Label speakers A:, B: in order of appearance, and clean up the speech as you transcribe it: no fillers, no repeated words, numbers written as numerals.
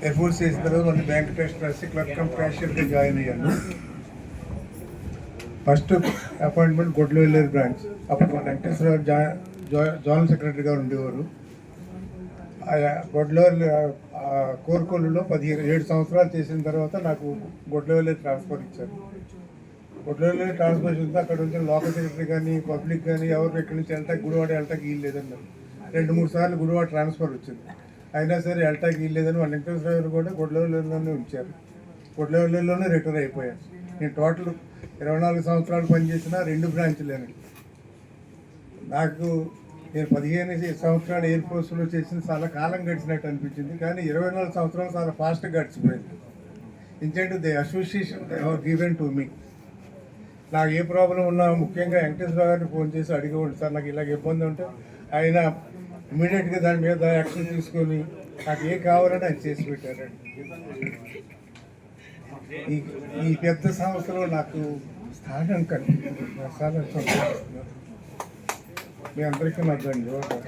A: Air force చేసిన తర్వాత మళ్ళీ బ్యాంక్ టెస్ట్ రాసి క్లర్క్ కమ్ క్యాషియర్గా జాయిన్ అయ్యాను. First appointment Gudlavalleru branch. అప్పుడు వెంకటేశ్వర జోనల్ సెక్రటరీగా ఉండేవారు. గొడ్లవెల్లి కోరుకొల్లులో 17 సంవత్సరాలు చేసిన తర్వాత నాకు గొడ్లవెల్లేరు ట్రాన్స్ఫర్ ఇచ్చారు. గొడ్లవెల్లేరు ట్రాన్స్ఫర్ ఇస్తే అక్కడ నుంచి లోకల్ సెక్రటరీ కానీ పబ్లిక్ కానీ ఎవరు ఎక్కడి నుంచి వెళ్తాకి గుడివాడ వెళ్తాకి వీలు లేదన్నారు. 2-3 సార్లు గుడివాడ ట్రాన్స్ఫర్ వచ్చింది. అయినా సరే వెళ్తాకి వీలు లేదని వాళ్ళ వెంకటేశ్వర గారు కూడా గొడ్లవెల్లేరులోనే ఉంచారు. గొడ్లవెల్లేరులోనే రిటైర్ అయిపోయాను. నేను టోటల్ 24 సంవత్సరాలు పనిచేసిన 2 బ్రాంచ్లేనండి. నాకు నేను 15 సంవత్సరాలు ఎయిర్ ఫోర్స్లో చేసిన చాలా కాలం గడిచినట్టు అనిపించింది. కానీ 24 సంవత్సరాలు చాలా ఫాస్ట్గా గడిచిపోయింది. ఇంకేంటి the association they have given to me. నాకు ఏ ప్రాబ్లం ఉన్నా ముఖ్యంగా వెంకటేశ్వర గారిని ఫోన్ చేసి అడిగేవాడు, సార్ నాకు ఇలాగ ఇబ్బంది ఉంటే ఆయన ఇమీడియట్గా దాని మీద యాక్షన్ తీసుకొని నాకు ఏ కావాలని ఆయన చేసి పెట్టారండి. ఈ పెద్ద సంస్థలో నాకు స్థానం కనిపిస్తుంది. మీ అందరికీ నా ధన్యవాదాలు.